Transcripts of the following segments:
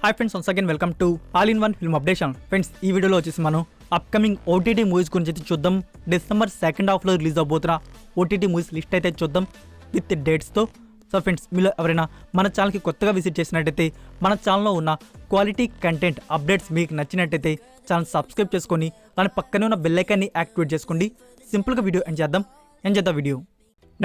Hi friends, once again welcome to all in one film updation. Friends, ఈ వీడియోలో వచ్చేసి మనం అప్కమింగ్ ఓటీటీ మూవీస్ గురించి అయితే చూద్దాం. డిసెంబర్ సెకండ్ హాఫ్లో రిలీజ్ అవబోతున్న ఓటీటీ మూవీస్ లిస్ట్ అయితే చూద్దాం విత్ డేట్స్తో. సో ఫ్రెండ్స్, మీలో ఎవరైనా మన ఛానల్కి కొత్తగా విజిట్ చేసినట్టయితే మన ఛానల్లో ఉన్న క్వాలిటీ కంటెంట్ అప్డేట్స్ మీకు నచ్చినట్టయితే ఛానల్ సబ్స్క్రైబ్ చేసుకొని దాని పక్కనే ఉన్న బెల్ ఐకాన్ని యాక్టివేట్ చేసుకోండి. సింపుల్గా వీడియో ఎండ్ చేద్దాం video.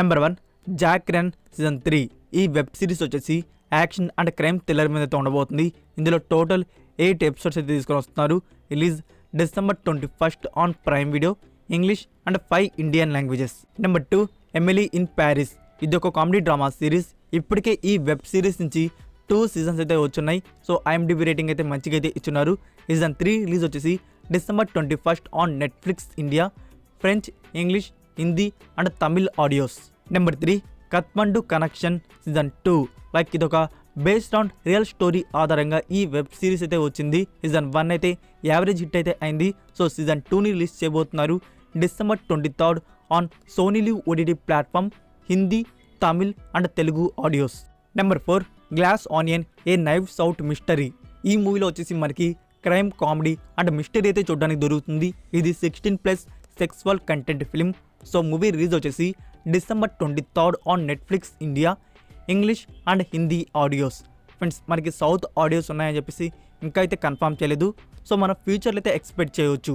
Number 1, Jack run season 3. ఈ వెబ్ సిరీస్ వచ్చేసి యాక్షన్ అండ్ క్రైమ్ థ్రిల్లర్ మీద అయితే ఉండబోతుంది. ఇందులో టోటల్ 8 ఎపిసోడ్స్ అయితే తీసుకొని వస్తున్నారు. Release December 21 on Prime video, English and 5 Indian languages. Number 2, Emily in Paris. ఇది ఒక కామెడీ డ్రామా సిరీస్. ఇప్పటికే ఈ వెబ్ సిరీస్ నుంచి 2 సీజన్స్ అయితే వచ్చున్నాయి. సో IMDb రేటింగ్ అయితే మంచిగా అయితే ఇచ్చున్నారు. సీజన్ 3 రిలీజ్ వచ్చేసి December 21 on Netflix India, French, English, Hindi and Tamil audios. Number 3, Kathmandu connection season 2. Like ఇదొక బేస్డ్ ఆన్ రియల్ స్టోరీ ఆధారంగా ఈ వెబ్ సిరీస్ అయితే వచ్చింది. సీజన్ 1 అయితే యావరేజ్ హిట్ అయితే అయింది. సో సీజన్ 2ని రిలీజ్ చేయబోతున్నారు December 23 on Sony Liv OTT platform, Hindi, Tamil and Telugu audios. Number 4, Glass Onion a Knives Out mystery. ఈ మూవీలో వచ్చేసి మనకి క్రైమ్, కామెడీ అండ్ మిస్టరీ అయితే చూడడానికి దొరుకుతుంది. ఇది 16+ sexual content film. So movie release వచ్చేసి December 23 on Netflix India, English and Hindi audios. Friends, మనకి సౌత్ ఆడియోస్ ఉన్నాయని చెప్పేసి ఇంకా అయితే కన్ఫర్మ్ చేయలేదు. సో మన ఫ్యూచర్లో అయితే ఎక్స్పెక్ట్ చేయవచ్చు.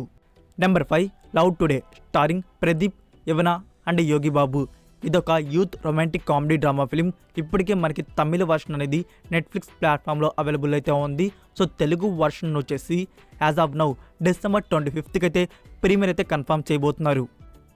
Number 5, love today starring Pradeep, Ivana and Yogi Babu. ఇదొక youth romantic comedy drama film. ఇప్పటికే మనకి తమిళ వర్షన్ అనేది నెట్ఫ్లిక్స్ ప్లాట్ఫామ్లో అవైలబుల్ అయితే ఉంది. సో తెలుగు వర్షన్ వచ్చేసి యాజ్ ఆఫ్ నౌ డిసెంబర్ 25కి అయితే ప్రీమియర్ అయితే కన్ఫర్మ్ చేయబోతున్నారు.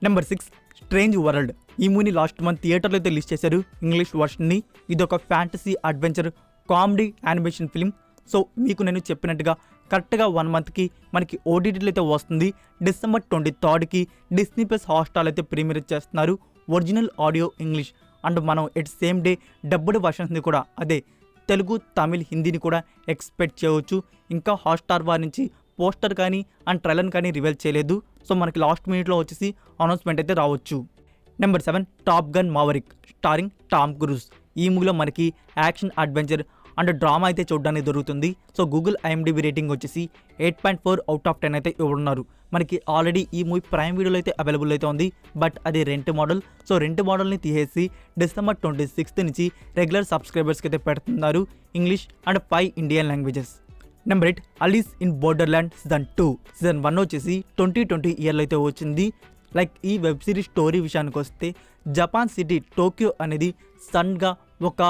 Number 6, strange world. ఈ మూవీని లాస్ట్ మంత్ థియేటర్లో అయితే రిలీజ్ చేశారు ఇంగ్లీష్ వర్షన్ని. ఇది ఒక fantasy adventure comedy animation film. So మీకు నేను చెప్పినట్టుగా కరెక్ట్గా 1 మంత్కి మనకి ఓటీటీలో అయితే వస్తుంది. డిసెంబర్ 23కి డిస్నీ ప్లస్ హాట్స్టార్ అయితే ప్రీమియర్ చేస్తున్నారు. ఒరిజినల్ ఆడియో ఇంగ్లీష్ అండ్ మనం ఎట్ సేమ్ డే డబ్బుడ్ వర్షన్స్ని కూడా అదే తెలుగు, తమిళ్, హిందీని కూడా ఎక్స్పెక్ట్ చేయవచ్చు. ఇంకా హాట్స్టార్ వారి నుంచి పోస్టర్ కానీ అండ్ ట్రైలర్ కానీ రివీల్ చేయలేదు. సో మనకి లాస్ట్ మినిట్లో వచ్చేసి అనౌన్స్మెంట్ అయితే రావచ్చు. Number 7, Top Gun Maverick starring Tom Cruise. ఈ మూవీలో మనకి యాక్షన్, అడ్వెంచర్ అండ్ డ్రామా అయితే చూడడానికి దొరుకుతుంది. సో గూగుల్ IMDb రేటింగ్ వచ్చేసి 8.4 అవుట్ ఆఫ్ 10 అయితే ఇవ్వనున్నారు. మనకి ఆల్రెడీ ఈ మూవీ ప్రైమ్ వీడియోలో అయితే అవైలబుల్ అయితే ఉంది. బట్ అది రెంట్ మోడల్. సో రెంట్ మోడల్ని తీసేసి డిసెంబర్ 26 నుంచి రెగ్యులర్ సబ్స్క్రైబర్స్కి అయితే పెడుతున్నారు, English and 5 Indian languages. Number 8, Alice in Borderland season 2. Season 1 వచ్చేసి 2020 ఇయర్లో అయితే వచ్చింది. లైక్ ఈ వెబ్ సిరీస్ స్టోరీ విషయానికి వస్తే జపాన్ సిటీ టోక్యో అనేది సడన్గా ఒక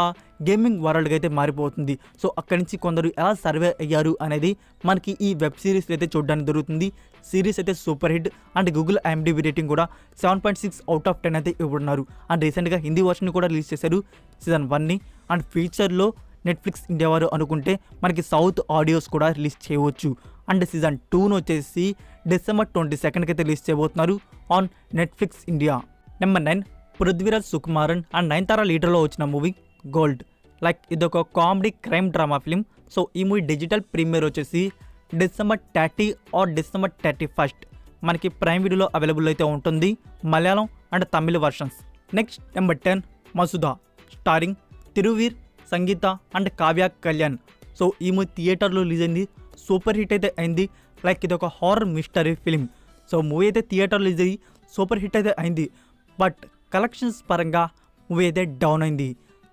గేమింగ్ వరల్డ్గా అయితే మారిపోతుంది. సో అక్కడి నుంచి కొందరు ఎలా సర్వే అయ్యారు అనేది మనకి ఈ వెబ్ సిరీస్ అయితే చూడడానికి దొరుకుతుంది. సిరీస్ అయితే super hit and Google IMDb rating కూడా 7.6 అవుట్ ఆఫ్ 10 అయితే ఇవ్వనున్నారు. అండ్ రీసెంట్గా హిందీ వర్షన్ కూడా రిలీజ్ చేశారు సీజన్ 1ని. అండ్ ఫ్యూచర్లో నెట్ఫ్లిక్స్ ఇండియా వారు అనుకుంటే మనకి సౌత్ ఆడియోస్ కూడా రిలీజ్ చేయవచ్చు. అండ్ సీజన్ 2ను వచ్చేసి డిసెంబర్ 22కి అయితే రిలీజ్ చేయబోతున్నారు on Netflix India. Number 9, Prithviraj Sukumaran and Nayanthara లీడర్లో వచ్చిన మూవీ గోల్డ్. లైక్ ఇదొక comedy crime drama film. So ఈ మూవీ డిజిటల్ ప్రీమియర్ వచ్చేసి డిసెంబర్ 30 ఆర్ డిసెంబర్ 31 మనకి ప్రైమ్ వీడియోలో అవైలబుల్ అయితే ఉంటుంది, Malayalam and Tamil versions. Next number 10, Masooda starring Thiruveer, Sangeetha and Kavya Kalyan. So ఈ మూవీ థియేటర్లో రిలీజ్ అయింది, సూపర్ హిట్ అయితే అయింది. లైక్ ఇది ఒక horror mystery film. So movie అయితే థియేటర్లో రిలీజ్ అయ్యి సూపర్ హిట్ అయితే అయింది. బట్ కలెక్షన్స్ పరంగా మూవీ అయితే డౌన్ అయింది.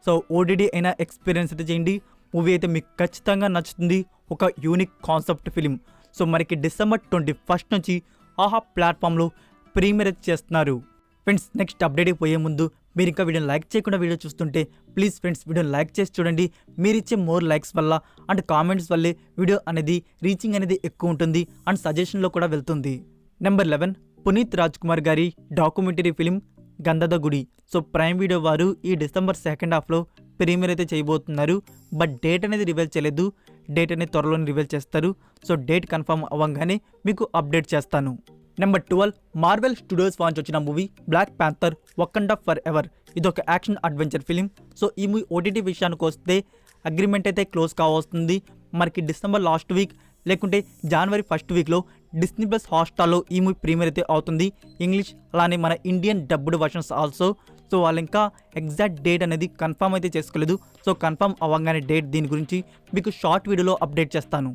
సో ఓటీటీ అయినా ఎక్స్పీరియన్స్ అయితే చేయండి, మూవీ అయితే మీకు ఖచ్చితంగా నచ్చుతుంది. ఒక యూనిక్ కాన్సెప్ట్ ఫిల్మ్. సో మనకి డిసెంబర్ 21 నుంచి ఆహా ప్లాట్ఫామ్లో ప్రీమియర్ చేస్తున్నారు. ఫ్రెండ్స్, నెక్స్ట్ అప్డేట్ పోయే ముందు మీరు ఇంకా వీడియోని లైక్ చేయకుండా వీడియో చూస్తుంటే ప్లీజ్ ఫ్రెండ్స్ వీడియోని లైక్ చేసి చూడండి. మీరు ఇచ్చే మోర్ లైక్స్ వల్ల అండ్ కామెంట్స్ వల్లే వీడియో అనేది రీచింగ్ అనేది ఎక్కువ ఉంటుంది అండ్ సజెషన్లో కూడా వెళ్తుంది. నెంబర్ 11, పునీత్ రాజ్ కుమార్ గారి డాక్యుమెంటరీ ఫిలిం గంధద గుడి. సో ప్రైమ్ వీడియో వారు ఈ డిసెంబర్ సెకండ్ హాఫ్లో ప్రీమియర్ అయితే చేయబోతున్నారు. బట్ డేట్ అనేది రివీల్ చేయలేదు. డేట్ అనేది త్వరలోనే రివీల్ చేస్తారు. సో డేట్ కన్ఫర్మ్ అవ్వగానే మీకు అప్డేట్ చేస్తాను. నెంబర్ 12, మార్వెల్ స్టూడియోస్ వాంచి వచ్చిన movie Black Panther Wakanda Forever. ఇది ఒక యాక్షన్ అడ్వెంచర్ ఫిలిం. సో ఈ మూవీ ఓటీటీ విషయానికి వస్తే అగ్రిమెంట్ అయితే క్లోజ్ కావస్తుంది. మనకి డిసెంబర్ లాస్ట్ వీక్ లేకుంటే జనవరి 1st వీక్లో డిస్నీ ప్లస్ హాట్స్టార్లో ఈ మూవీ ప్రీమియర్ అయితే అవుతుంది, ఇంగ్లీష్ అలానే మన Indian dubbed versions also. So వాళ్ళు ఇంకా ఎగ్జాక్ట్ డేట్ అనేది కన్ఫర్మ్ అయితే చేసుకోలేదు. సో కన్ఫర్మ్ అవ్వగానే డేట్ దీని గురించి మీకు షార్ట్ వీడియోలో అప్డేట్ చేస్తాను.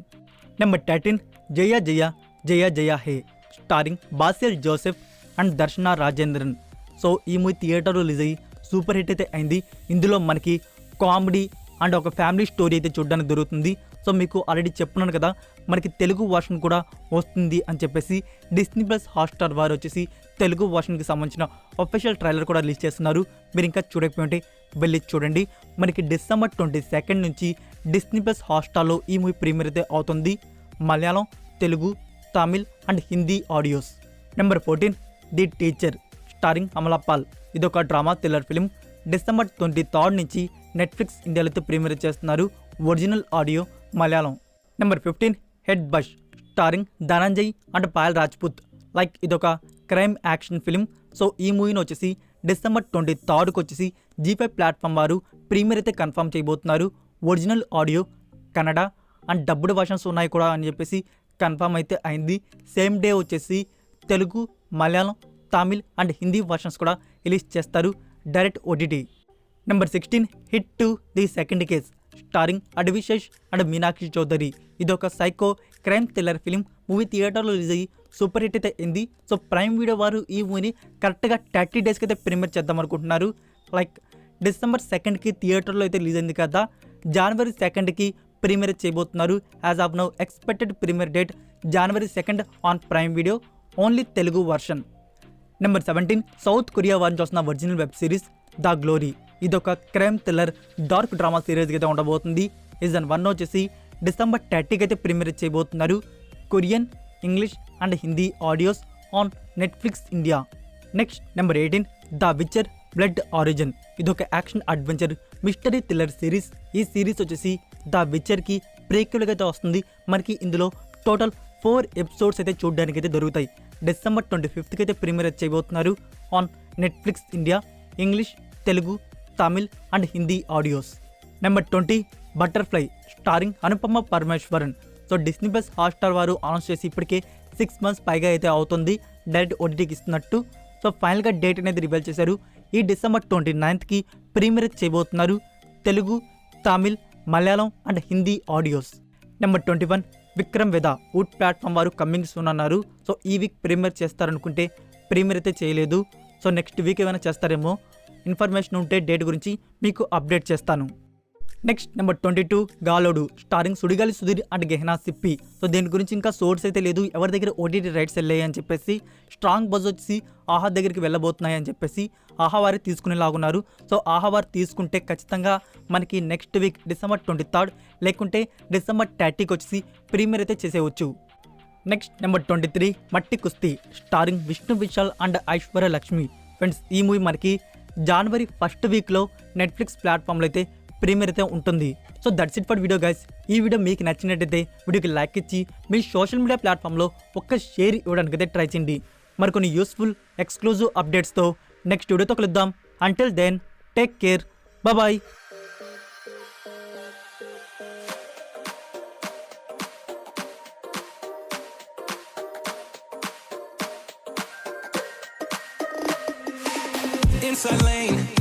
Number 13 Jaya Jaya Jaya Jaya hey starring Basil Joseph and దర్శన రాజేంద్రన్. సో ఈ మూవీ థియేటర్లో రిలీజ్ అయ్యి సూపర్ హిట్ అయితే అయింది. ఇందులో మనకి కామెడీ అండ్ ఒక ఫ్యామిలీ స్టోరీ అయితే చూడడానికి దొరుకుతుంది. సో మీకు ఆల్రెడీ చెప్పున్నాను కదా, మనకి తెలుగు వర్షన్ కూడా వస్తుంది అని చెప్పేసి డిస్నీ ప్లస్ హాట్స్టార్ వారు వచ్చేసి తెలుగు వర్షన్కి సంబంధించిన అఫీషియల్ ట్రైలర్ కూడా రిలీజ్ చేస్తున్నారు. మీరు ఇంకా చూడకపోతే వెళ్ళి చూడండి. మనకి డిసెంబర్ 22 నుంచి డిస్నీ ప్లస్ హాట్స్టార్లో ఈ మూవీ ప్రీమియర్ అయితే అవుతుంది. Malayalam, Telugu, Tamil and Hindi audios. Number 14 the teacher starring Amala Paul. ఇదొక డ్రామా థ్రిల్లర్ ఫిలిం. డిసెంబర్ 23 నుంచి నెట్ఫ్లిక్స్ ఇండియాలో అయితే ప్రీమియర్ చేస్తున్నారు. Original audio Malayalam. Number 15 head bush starring Dhananjay and Payal Rajput. Like ఇదొక క్రైమ్ యాక్షన్ ఫిలిం. సో ఈ మూవీని వచ్చేసి డిసెంబర్ 23కి వచ్చేసి G5 ప్లాట్ఫామ్ వారు ప్రీమియర్ అయితే కన్ఫర్మ్ చేయబోతున్నారు. Original audio Kannada and dubbed versions ఉన్నాయి కూడా అని చెప్పేసి కన్ఫర్మ్ అయితే అయింది. సేమ్ డే వచ్చేసి తెలుగు, మలయాళం, తమిళ్ అండ్ హిందీ వర్షన్స్ కూడా రిలీజ్ చేస్తారు direct OTT. Number 16 hit to the second case starring Adivi Sesh and Meenakshi Chaudhary. ఇదొక psycho crime thriller film. Movie థియేటర్లో రిలీజ్ అయ్యి సూపర్ హిట్ అయితే అయింది. సో ప్రైమ్ వీడియో వారు ఈ మూవీని కరెక్ట్గా 30 డేస్కి అయితే ప్రీమియర్ చేద్దాం అనుకుంటున్నారు. లైక్ డిసెంబర్ 2కి థియేటర్లో అయితే రిలీజ్ అయింది కదా, జనవరి 2కి ప్రీమియర్ చేయబోతున్నారు. As of now expected premiere date జనవరి 2 on Prime Video, only Telugu version. Number 17 South Korea వారిని చూస్తున్న original web series the Glory. ఇదొక క్రైమ్ థ్రిల్లర్ డార్క్ డ్రామా సిరీస్గా అయితే ఉండబోతుంది. సీజన్ 1 వచ్చేసి డిసెంబర్ 30కి అయితే ప్రీమియర్ చేయబోతున్నారు. Korean, English and Hindi audios on Netflix India. Next number 18 the Witcher Blood Origin. ఇదొక action adventure mystery thriller series. ఈ సిరీస్ వచ్చేసి ద విచర్కి ప్రీక్వెల్గా అయితే వస్తుంది. మనకి ఇందులో టోటల్ 4 ఎపిసోడ్స్ అయితే చూడడానికి అయితే దొరుకుతాయి. డిసెంబర్ 25కి అయితే ప్రీమియర్ చేయబోతున్నారు on Netflix India, English, Telugu, Tamil and Hindi audios. Number 20 butterfly starring Anupama Parameswaran. So Disney plus Hotstar వారు అనౌన్స్ చేసి ఇప్పటికే 6 months పైగా అయితే అవుతుంది డైరెక్ట్ OTTకి ఇస్తున్నట్టు. సో ఫైనల్గా డేట్ అనేది రివీల్ చేశారు. ఈ డిసెంబర్ 29కి ప్రీమియర్ చేయబోతున్నారు Telugu, Tamil, Malayalam and Hindi audios. Number 21 Vikram వేద వుడ్ ప్లాట్ఫామ్ వారు కమింగ్ సూన్ అన్నారు. సో ఈ వీక్ ప్రీమియర్ చేస్తారనుకుంటే ప్రీమియర్ అయితే చేయలేదు. సో నెక్స్ట్ వీక్ ఏమైనా చేస్తారేమో. ఇన్ఫర్మేషన్ ఉంటే డేట్ గురించి మీకు అప్డేట్ చేస్తాను. Next number 22 Galodu starring Sudigali Sudheer and Gehna Sippy. So దీని గురించి ఇంకా సోర్స్ అయితే లేదు, ఎవరి దగ్గర OTT రైట్స్ వెళ్ళాయి అని చెప్పేసి. స్ట్రాంగ్ బజ్ వచ్చి ఆహా దగ్గరికి వెళ్ళబోతున్నాయి అని చెప్పేసి ఆహా వారి తీసుకునేలాగున్నారు. సో ఆహా వారు తీసుకుంటే ఖచ్చితంగా మనకి నెక్స్ట్ వీక్ డిసెంబర్ 23 లేకుంటే డిసెంబర్ 30కి వచ్చేసి ప్రీమియర్ అయితే చేసేయచ్చు. నెక్స్ట్ నెంబర్ 23 మట్టి కుస్తీ starring Vishnu Vishal and Aishwarya Lakshmi. Friends ఈ మూవీ మనకి జనవరి 1st వీక్లో నెట్ఫ్లిక్స్ ప్లాట్ఫామ్లో అయితే ప్రీమియర్ అయితే ఉంటుంది. So that's it for video guys. ఈ వీడియో మీకు నచ్చినట్టయితే వీడియోకి లైక్ ఇచ్చి మీ సోషల్ మీడియా ప్లాట్ఫామ్లో ఒక్క షేర్ ఇవ్వడానికి అయితే ట్రై చేయండి. మరికొన్ని యూస్ఫుల్ ఎక్స్క్లూజివ్ అప్డేట్స్తో నెక్స్ట్ వీడియోతో కలుద్దాం. Until then take care, bye. Inside lane